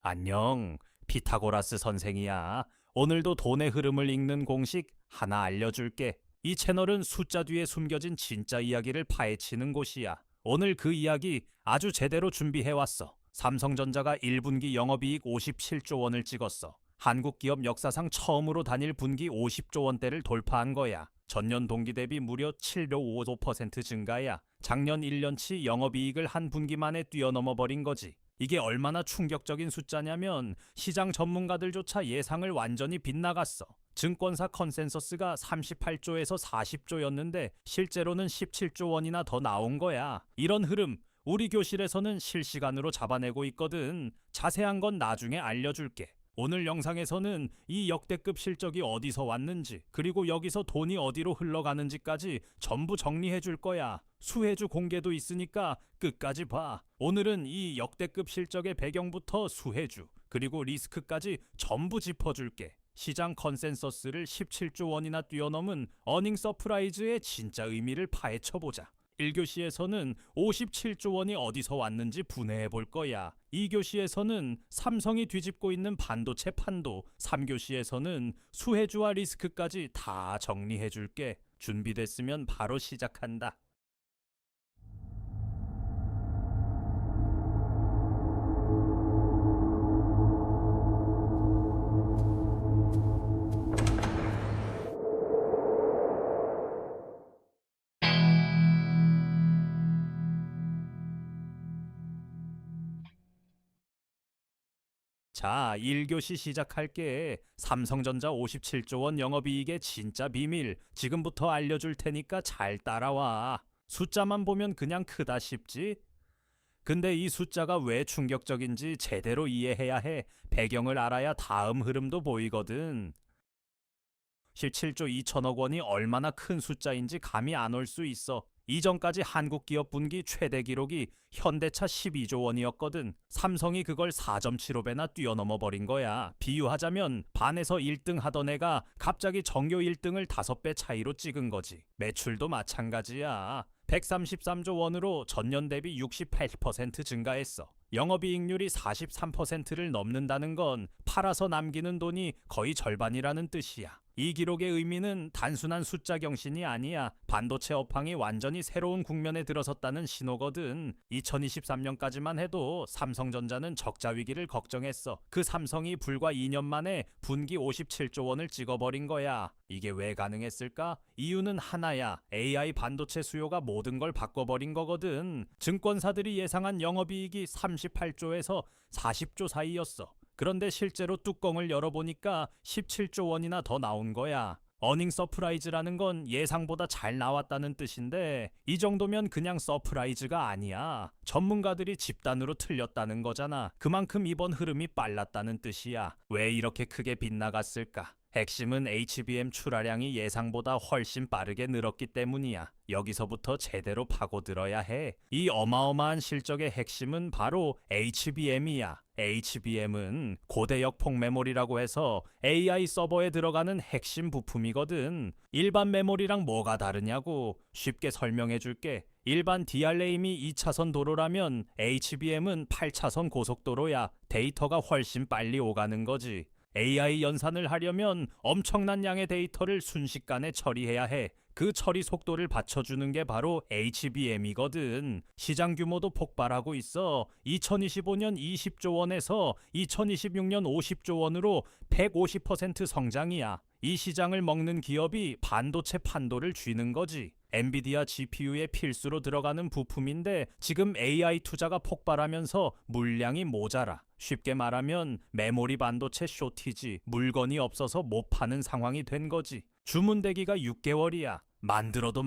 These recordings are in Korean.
안녕, 피타고라스 선생이야. 오늘도 돈의 흐름을 읽는 공식 하나 알려줄게. 이 채널은 숫자 뒤에 숨겨진 진짜 이야기를 파헤치는 곳이야. 오늘 그 이야기 아주 제대로 준비해왔어. 삼성전자가 1분기 영업이익 57조 원을 찍었어. 한국 기업 역사상 처음으로 단일 분기 50조 원대를 돌파한 거야. 전년 동기 대비 무려 755% 증가야. 작년 1년치 영업이익을 한 분기 만에 뛰어넘어 버린 거지. 이게 얼마나 충격적인 숫자냐면 시장 전문가들조차 예상을 완전히 빗나갔어. 증권사 컨센서스가 38조에서 40조였는데 실제로는 17조 원이나 더 나온 거야. 이런 흐름 우리 교실에서는 실시간으로 잡아내고 있거든. 자세한 건 나중에 알려줄게. 오늘 영상에서는 이 역대급 실적이 어디서 왔는지, 그리고 여기서 돈이 어디로 흘러가는지까지 전부 정리해 줄 거야. 수혜주 공개도 있으니까 끝까지 봐. 오늘은 이 역대급 실적의 배경부터 수혜주, 그리고 리스크까지 전부 짚어줄게. 시장 컨센서스를 17조 원이나 뛰어넘은 어닝 서프라이즈의 진짜 의미를 파헤쳐보자. 1교시에서는 57조 원이 어디서 왔는지 분해해 볼 거야. 2교시에서는 삼성이 뒤집고 있는 반도체 판도, 3교시에서는 수혜주와 리스크까지 다 정리해 줄게. 준비됐으면 바로 시작한다. 자, 1교시 시작할게. 삼성전자 57조 원 영업이익의 진짜 비밀 지금부터 알려줄 테니까 잘 따라와. 숫자만 보면 그냥 크다 싶지? 근데 이 숫자가 왜 충격적인지 제대로 이해해야 해. 배경을 알아야 다음 흐름도 보이거든. 17조 2천억 원이 얼마나 큰 숫자인지 감이 안 올 수 있어. 이전까지 한국 기업 분기 최대 기록이 현대차 12조 원이었거든. 삼성이 그걸 4.75배나 뛰어넘어 버린 거야. 비유하자면 반에서 1등 하던 애가 갑자기 정교 1등을 5배 차이로 찍은 거지. 매출도 마찬가지야. 133조 원으로 전년 대비 68% 증가했어. 영업이익률이 43%를 넘는다는 건 팔아서 남기는 돈이 거의 절반이라는 뜻이야. 이 기록의 의미는 단순한 숫자 경신이 아니야. 반도체 업황이 완전히 새로운 국면에 들어섰다는 신호거든. 2023년까지만 해도 삼성전자는 적자 위기를 걱정했어. 그 삼성이 불과 2년 만에 분기 57조 원을 찍어버린 거야. 이게 왜 가능했을까? 이유는 하나야. AI 반도체 수요가 모든 걸 바꿔버린 거거든. 증권사들이 예상한 영업이익이 38조에서 40조 사이였어. 그런데 실제로 뚜껑을 열어보니까 17조 원이나 더 나온 거야. 어닝 서프라이즈라는 건 예상보다 잘 나왔다는 뜻인데 이 정도면 그냥 서프라이즈가 아니야. 전문가들이 집단으로 틀렸다는 거잖아. 그만큼 이번 흐름이 빨랐다는 뜻이야. 왜 이렇게 크게 빗나갔을까? 핵심은 HBM 출하량이 예상보다 훨씬 빠르게 늘었기 때문이야. 여기서부터 제대로 파고들어야 해. 이 어마어마한 실적의 핵심은 바로 HBM이야. HBM은 고대역 폭메모리라고 해서 AI 서버에 들어가는 핵심 부품이거든. 일반 메모리랑 뭐가 다르냐고 쉽게 설명해 줄게. 일반 DRAM이 2차선 도로라면 HBM은 8차선 고속도로야. 데이터가 훨씬 빨리 오가는 거지. AI 연산을 하려면 엄청난 양의 데이터를 순식간에 처리해야 해. 그 처리 속도를 받쳐주는 게 바로 HBM이거든. 시장 규모도 폭발하고 있어. 2025년 20조 원에서 2026년 50조 원으로 150% 성장이야. 이 시장을 먹는 기업이 반도체 판도를 쥐는 거지. 엔비디아 GPU의 필수로 들어가는 부품인데 지금 AI 투자가 폭발하면서 물량이 모자라. 쉽게 말하면 메모리 반도체 쇼티지, 물건이 없어서 못 파는 상황이 된 거지. 주문 대기가 6개월이야. 만들어도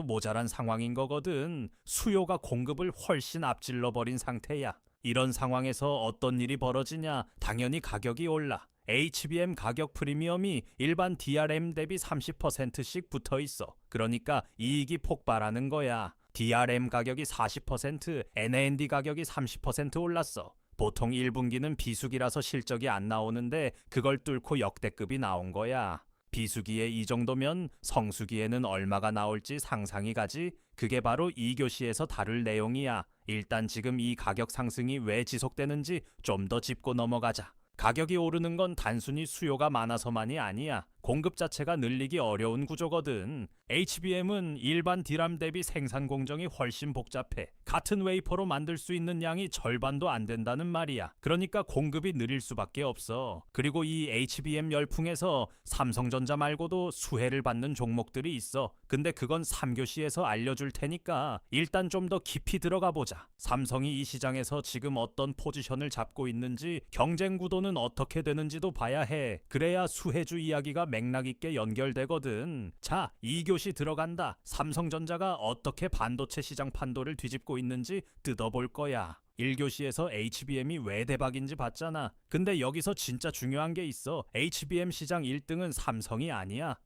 모자란 상황인 거거든. 수요가 공급을 훨씬 앞질러 버린 상태야. 이런 상황에서 어떤 일이 벌어지냐? 당연히 가격이 올라. HBM 가격 프리미엄이 일반 DRAM 대비 30%씩 붙어 있어. 그러니까 이익이 폭발하는 거야. DRAM 가격이 40%, NAND 가격이 30% 올랐어. 보통 1분기는 비수기라서 실적이 안 나오는데 그걸 뚫고 역대급이 나온 거야. 비수기에 이 정도면 성수기에는 얼마가 나올지 상상이 가지. 그게 바로 2교시에서 다룰 내용이야. 일단 지금 이 가격 상승이 왜 지속되는지 좀 더 짚고 넘어가자. 가격이 오르는 건 단순히 수요가 많아서만이 아니야. 공급 자체가 늘리기 어려운 구조거든. HBM은 일반 D램 대비 생산 공정이 훨씬 복잡해. 같은 웨이퍼로 만들 수 있는 양이 절반도 안 된다는 말이야. 그러니까 공급이 느릴 수밖에 없어. 그리고 이 HBM 열풍에서 삼성전자 말고도 수혜를 받는 종목들이 있어. 근데 그건 3교시에서 알려줄 테니까 일단 좀 더 깊이 들어가 보자. 삼성이 이 시장에서 지금 어떤 포지션을 잡고 있는지, 경쟁 구도는 어떻게 되는지도 봐야 해. 그래야 수혜주 이야기가 맥락 있게 연결되거든. 자, 2교시 들어간다. 삼성전자가 어떻게 반도체 시장 판도를 뒤집고 있는지 뜯어볼 거야. 1교시에서 HBM이 왜 대박인지 봤잖아. 근데 여기서 진짜 중요한 게 있어. HBM 시장 1등은 삼성이 아니야.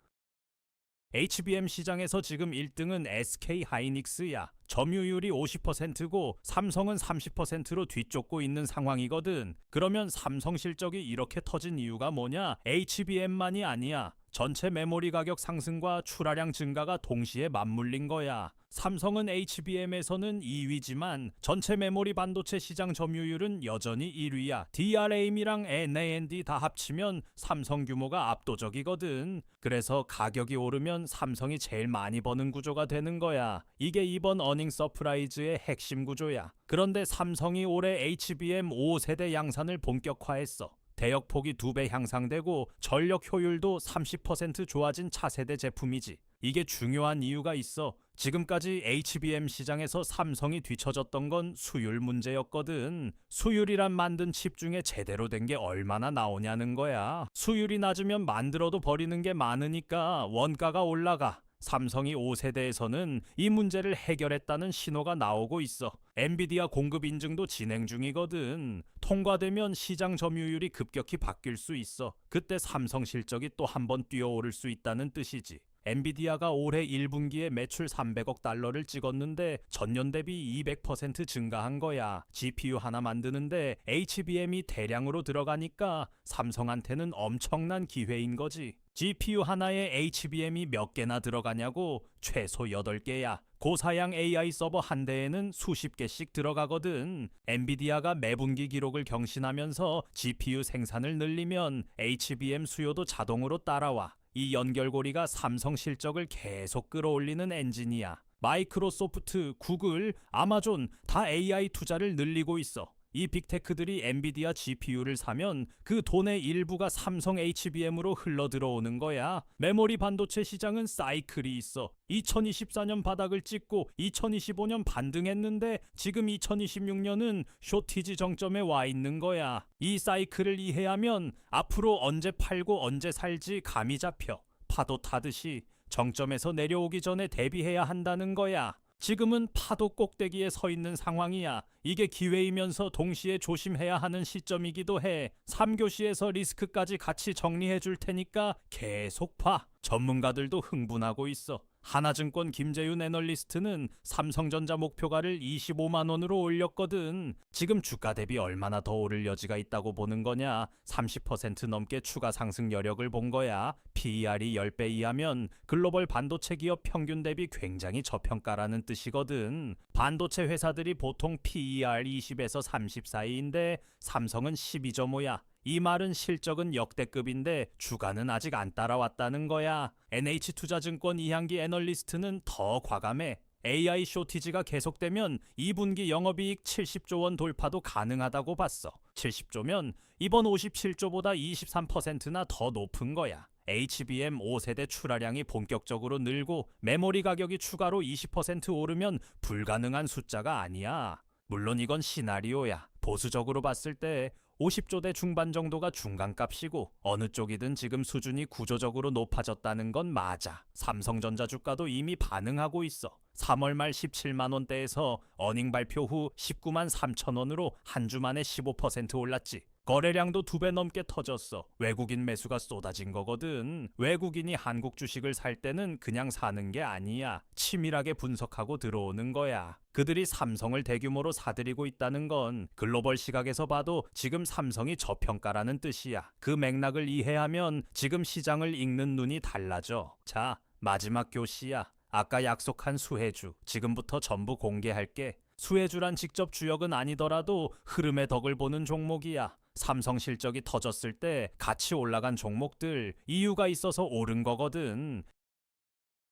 HBM 시장에서 지금 1등은 SK 하이닉스야. 점유율이 50%고 삼성은 30%로 뒤쫓고 있는 상황이거든. 그러면 삼성 실적이 이렇게 터진 이유가 뭐냐? HBM만이 아니야. 전체 메모리 가격 상승과 출하량 증가가 동시에 맞물린 거야. 삼성은 HBM에서는 2위지만 전체 메모리 반도체 시장 점유율은 여전히 1위야. DRAM이랑 NAND 다 합치면 삼성 규모가 압도적이거든. 그래서 가격이 오르면 삼성이 제일 많이 버는 구조가 되는 거야. 이게 이번 어닝 서프라이즈의 핵심 구조야. 그런데 삼성이 올해 HBM 5세대 양산을 본격화했어. 대역폭이 2배 향상되고 전력 효율도 30% 좋아진 차세대 제품이지. 이게 중요한 이유가 있어. 지금까지 HBM 시장에서 삼성이 뒤처졌던 건 수율 문제였거든. 수율이란 만든 칩 중에 제대로 된 게 얼마나 나오냐는 거야. 수율이 낮으면 만들어도 버리는 게 많으니까 원가가 올라가. 삼성이 5세대에서는 이 문제를 해결했다는 신호가 나오고 있어. 엔비디아 공급 인증도 진행 중이거든. 통과되면 시장 점유율이 급격히 바뀔 수 있어. 그때 삼성 실적이 또 한 번 뛰어오를 수 있다는 뜻이지. 엔비디아가 올해 1분기에 매출 300억 달러를 찍었는데 전년 대비 200% 증가한 거야. GPU 하나 만드는데 HBM이 대량으로 들어가니까 삼성한테는 엄청난 기회인 거지. GPU 하나에 HBM이 몇 개나 들어가냐고? 최소 8개야. 고사양 AI 서버 한 대에는 수십 개씩 들어가거든. 엔비디아가 매분기 기록을 경신하면서 GPU 생산을 늘리면 HBM 수요도 자동으로 따라와. 이 연결고리가 삼성 실적을 계속 끌어올리는 엔진이야. 마이크로소프트, 구글, 아마존 다 AI 투자를 늘리고 있어. 이 빅테크들이 엔비디아 GPU를 사면 그 돈의 일부가 삼성 HBM으로 흘러 들어오는 거야. 메모리 반도체 시장은 사이클이 있어. 2024년 바닥을 찍고 2025년 반등했는데 지금 2026년은 쇼티지 정점에 와 있는 거야. 이 사이클을 이해하면 앞으로 언제 팔고 언제 살지 감이 잡혀. 파도 타듯이 정점에서 내려오기 전에 대비해야 한다는 거야. 지금은 파도 꼭대기에 서 있는 상황이야. 이게 기회이면서 동시에 조심해야 하는 시점이기도 해. 3교시에서 리스크까지 같이 정리해 줄 테니까 계속 봐. 전문가들도 흥분하고 있어. 하나증권 김재윤 애널리스트는 삼성전자 목표가를 25만 원으로 올렸거든. 지금 주가 대비 얼마나 더 오를 여지가 있다고 보는 거냐? 30% 넘게 추가 상승 여력을 본 거야. PER이 10배 이하면 글로벌 반도체 기업 평균 대비 굉장히 저평가라는 뜻이거든. 반도체 회사들이 보통 PER 20에서 30 사이인데 삼성은 12.5야. 이 말은 실적은 역대급인데 주가는 아직 안 따라왔다는 거야. NH투자증권 이한기 애널리스트는 더 과감해. AI 쇼티지가 계속되면 2분기 영업이익 70조 원 돌파도 가능하다고 봤어. 70조면 이번 57조보다 23%나 더 높은 거야. HBM 5세대 출하량이 본격적으로 늘고 메모리 가격이 추가로 20% 오르면 불가능한 숫자가 아니야. 물론 이건 시나리오야. 보수적으로 봤을 때 50조대 중반 정도가 중간값이고 어느 쪽이든 지금 수준이 구조적으로 높아졌다는 건 맞아. 삼성전자 주가도 이미 반응하고 있어. 3월 말 17만 원대에서 어닝 발표 후 19만 3천 원으로 한 주 만에 15% 올랐지. 거래량도 2배 넘게 터졌어. 외국인 매수가 쏟아진 거거든. 외국인이 한국 주식을 살 때는 그냥 사는 게 아니야. 치밀하게 분석하고 들어오는 거야. 그들이 삼성을 대규모로 사들이고 있다는 건 글로벌 시각에서 봐도 지금 삼성이 저평가라는 뜻이야. 그 맥락을 이해하면 지금 시장을 읽는 눈이 달라져. 자, 마지막 교시야. 아까 약속한 수혜주, 지금부터 전부 공개할게. 수혜주란 직접 주역은 아니더라도 흐름의 덕을 보는 종목이야. 삼성 실적이 터졌을 때 같이 올라간 종목들, 이유가 있어서 오른 거거든.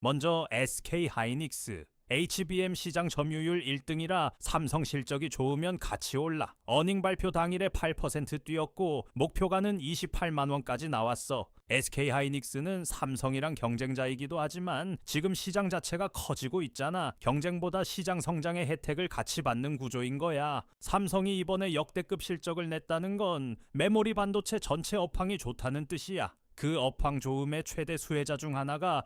먼저 SK하이닉스. HBM 시장 점유율 1등이라 삼성 실적이 좋으면 같이 올라. 어닝 발표 당일에 8% 뛰었고 목표가는 28만 원까지 나왔어. SK하이닉스는 삼성이랑 경쟁자이기도 하지만 지금 시장 자체가 커지고 있잖아. 경쟁보다 시장 성장의 혜택을 같이 받는 구조인 거야. 삼성이 이번에 역대급 실적을 냈다는 건 메모리 반도체 전체 업황이 좋다는 뜻이야. 그 업황 좋음의 최대 수혜자 중 하나가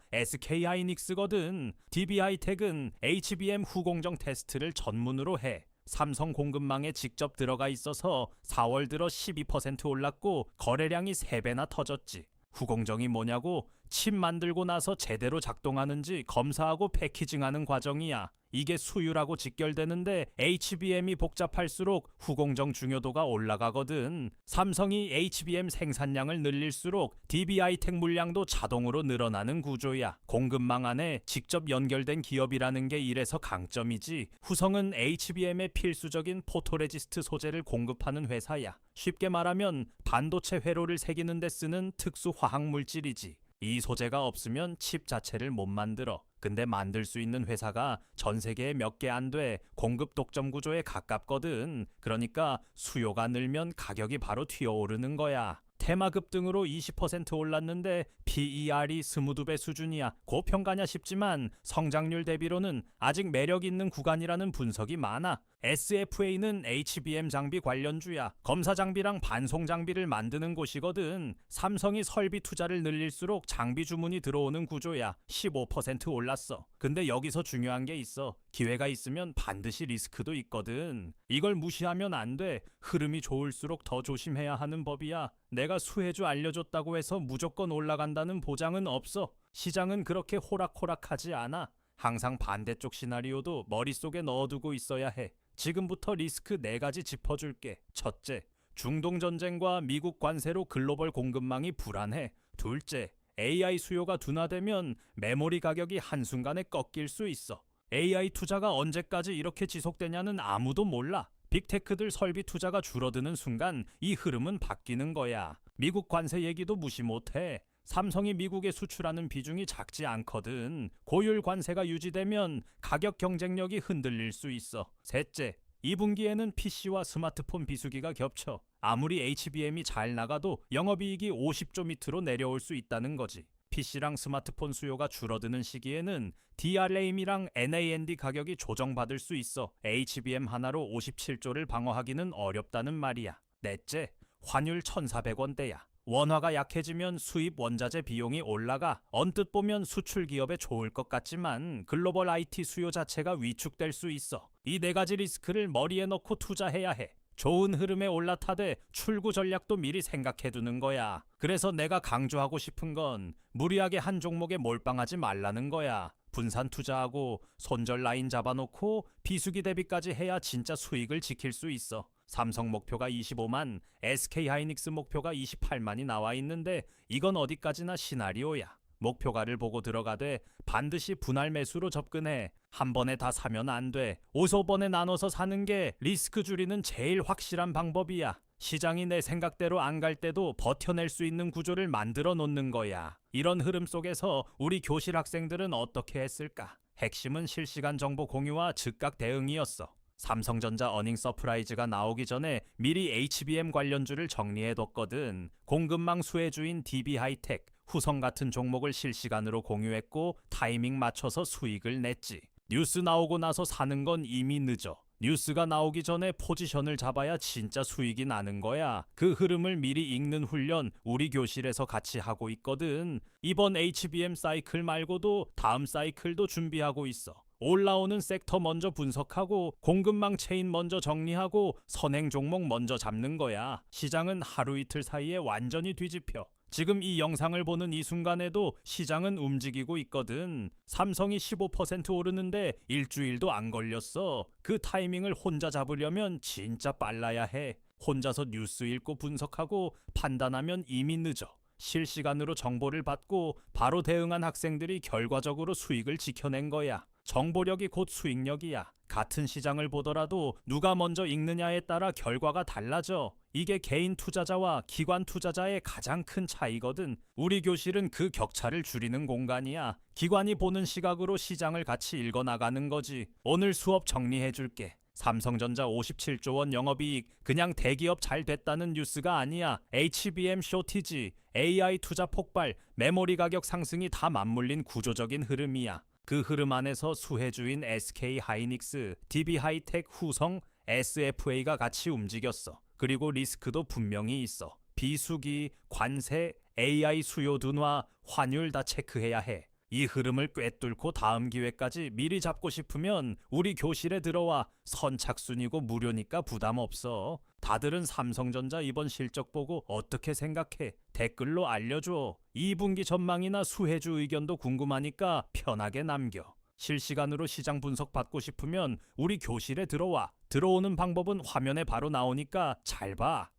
SK하이닉스거든. DB하이텍은 HBM 후공정 테스트를 전문으로 해. 삼성 공급망에 직접 들어가 있어서 4월 들어 12% 올랐고 거래량이 3배나 터졌지. 후공정이 뭐냐고? 칩 만들고 나서 제대로 작동하는지 검사하고 패키징하는 과정이야. 이게 수율하고 직결되는데 HBM이 복잡할수록 후공정 중요도가 올라가거든. 삼성이 HBM 생산량을 늘릴수록 DB하이텍 물량도 자동으로 늘어나는 구조야. 공급망 안에 직접 연결된 기업이라는 게 이래서 강점이지. 후성은 HBM의 필수적인 포토레지스트 소재를 공급하는 회사야. 쉽게 말하면 반도체 회로를 새기는 데 쓰는 특수 화학 물질이지. 이 소재가 없으면 칩 자체를 못 만들어. 근데 만들 수 있는 회사가 전 세계에 몇 개 안 돼. 공급 독점 구조에 가깝거든. 그러니까 수요가 늘면 가격이 바로 튀어오르는 거야. 테마 급등으로 20% 올랐는데 PER이 22배 수준이야. 고평가냐 싶지만 성장률 대비로는 아직 매력 있는 구간이라는 분석이 많아. SFA는 HBM 장비 관련주야. 검사 장비랑 반송 장비를 만드는 곳이거든. 삼성이 설비 투자를 늘릴수록 장비 주문이 들어오는 구조야. 15% 올랐어. 근데 여기서 중요한 게 있어. 기회가 있으면 반드시 리스크도 있거든. 이걸 무시하면 안 돼. 흐름이 좋을수록 더 조심해야 하는 법이야. 내가 수혜주 알려줬다고 해서 무조건 올라간다는 보장은 없어. 시장은 그렇게 호락호락하지 않아. 항상 반대쪽 시나리오도 머릿속에 넣어두고 있어야 해. 지금부터 리스크 4가지 짚어줄게. 첫째, 중동 전쟁과 미국 관세로 글로벌 공급망이 불안해. 둘째, AI 수요가 둔화되면 메모리 가격이 한순간에 꺾일 수 있어. AI 투자가 언제까지 이렇게 지속되냐는 아무도 몰라. 빅테크들 설비 투자가 줄어드는 순간 이 흐름은 바뀌는 거야. 미국 관세 얘기도 무시 못해. 삼성이 미국에 수출하는 비중이 작지 않거든. 고율 관세가 유지되면 가격 경쟁력이 흔들릴 수 있어. 셋째, 2분기에는 PC와 스마트폰 비수기가 겹쳐. 아무리 HBM이 잘 나가도 영업이익이 50조 밑으로 내려올 수 있다는 거지. PC랑 스마트폰 수요가 줄어드는 시기에는 DRAM이랑 NAND 가격이 조정받을 수 있어. HBM 하나로 57조를 방어하기는 어렵다는 말이야. 넷째, 환율 1,400원대야. 원화가 약해지면 수입 원자재 비용이 올라가. 언뜻 보면 수출 기업에 좋을 것 같지만 글로벌 IT 수요 자체가 위축될 수 있어. 이 4가지 리스크를 머리에 넣고 투자해야 해. 좋은 흐름에 올라타되 출구 전략도 미리 생각해두는 거야. 그래서 내가 강조하고 싶은 건 무리하게 한 종목에 몰빵하지 말라는 거야. 분산 투자하고 손절 라인 잡아놓고 비수기 대비까지 해야 진짜 수익을 지킬 수 있어. 삼성 목표가 25만, SK하이닉스 목표가 28만이 나와 있는데 이건 어디까지나 시나리오야. 목표가를 보고 들어가되 반드시 분할 매수로 접근해. 한 번에 다 사면 안 돼. 5번에 나눠서 사는 게 리스크 줄이는 제일 확실한 방법이야. 시장이 내 생각대로 안 갈 때도 버텨낼 수 있는 구조를 만들어 놓는 거야. 이런 흐름 속에서 우리 교실 학생들은 어떻게 했을까? 핵심은 실시간 정보 공유와 즉각 대응이었어. 삼성전자 어닝 서프라이즈가 나오기 전에 미리 HBM 관련주를 정리해뒀거든. 공급망 수혜주인 DB하이텍, 후성 같은 종목을 실시간으로 공유했고 타이밍 맞춰서 수익을 냈지. 뉴스 나오고 나서 사는 건 이미 늦어. 뉴스가 나오기 전에 포지션을 잡아야 진짜 수익이 나는 거야. 그 흐름을 미리 읽는 훈련 우리 교실에서 같이 하고 있거든. 이번 HBM 사이클 말고도 다음 사이클도 준비하고 있어. 올라오는 섹터 먼저 분석하고 공급망 체인 먼저 정리하고 선행 종목 먼저 잡는 거야. 시장은 하루 이틀 사이에 완전히 뒤집혀. 지금 이 영상을 보는 이 순간에도 시장은 움직이고 있거든. 삼성이 15% 오르는데 일주일도 안 걸렸어. 그 타이밍을 혼자 잡으려면 진짜 빨라야 해. 혼자서 뉴스 읽고 분석하고 판단하면 이미 늦어. 실시간으로 정보를 받고 바로 대응한 학생들이 결과적으로 수익을 지켜낸 거야. 정보력이 곧 수익력이야. 같은 시장을 보더라도 누가 먼저 읽느냐에 따라 결과가 달라져. 이게 개인 투자자와 기관 투자자의 가장 큰 차이거든. 우리 교실은 그 격차를 줄이는 공간이야. 기관이 보는 시각으로 시장을 같이 읽어나가는 거지. 오늘 수업 정리해줄게. 삼성전자 57조 원 영업이익 그냥 대기업 잘 됐다는 뉴스가 아니야. HBM 쇼티지, AI 투자 폭발, 메모리 가격 상승이 다 맞물린 구조적인 흐름이야. 그 흐름 안에서 수혜주인 SK 하이닉스, DB 하이텍, 후성, SFA가 같이 움직였어. 그리고 리스크도 분명히 있어. 비수기, 관세, AI 수요 둔화, 환율 다 체크해야 해. 이 흐름을 꿰뚫고 다음 기회까지 미리 잡고 싶으면 우리 교실에 들어와. 선착순이고 무료니까 부담 없어. 다들은 삼성전자 이번 실적 보고 어떻게 생각해? 댓글로 알려줘. 2분기 전망이나 수혜주 의견도 궁금하니까 편하게 남겨. 실시간으로 시장 분석 받고 싶으면 우리 교실에 들어와. 들어오는 방법은 화면에 바로 나오니까 잘 봐.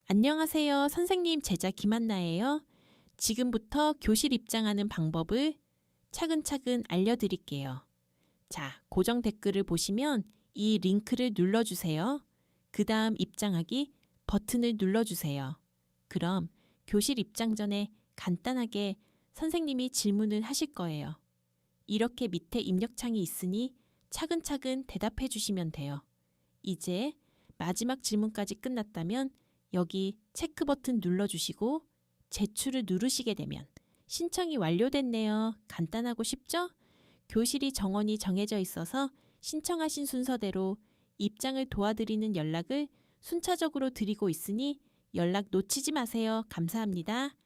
안녕하세요. 선생님 제자 김한나예요. 지금부터 교실 입장하는 방법을 차근차근 알려드릴게요. 자, 고정 댓글을 보시면 이 링크를 눌러주세요. 그 다음 입장하기 버튼을 눌러주세요. 그럼 교실 입장 전에 간단하게 선생님이 질문을 하실 거예요. 이렇게 밑에 입력창이 있으니 차근차근 대답해 주시면 돼요. 이제 마지막 질문까지 끝났다면 여기 체크 버튼 눌러주시고 제출을 누르시게 되면 신청이 완료됐네요. 간단하고 쉽죠? 교실이 정원이 정해져 있어서 신청하신 순서대로 입장을 도와드리는 연락을 순차적으로 드리고 있으니 연락 놓치지 마세요. 감사합니다.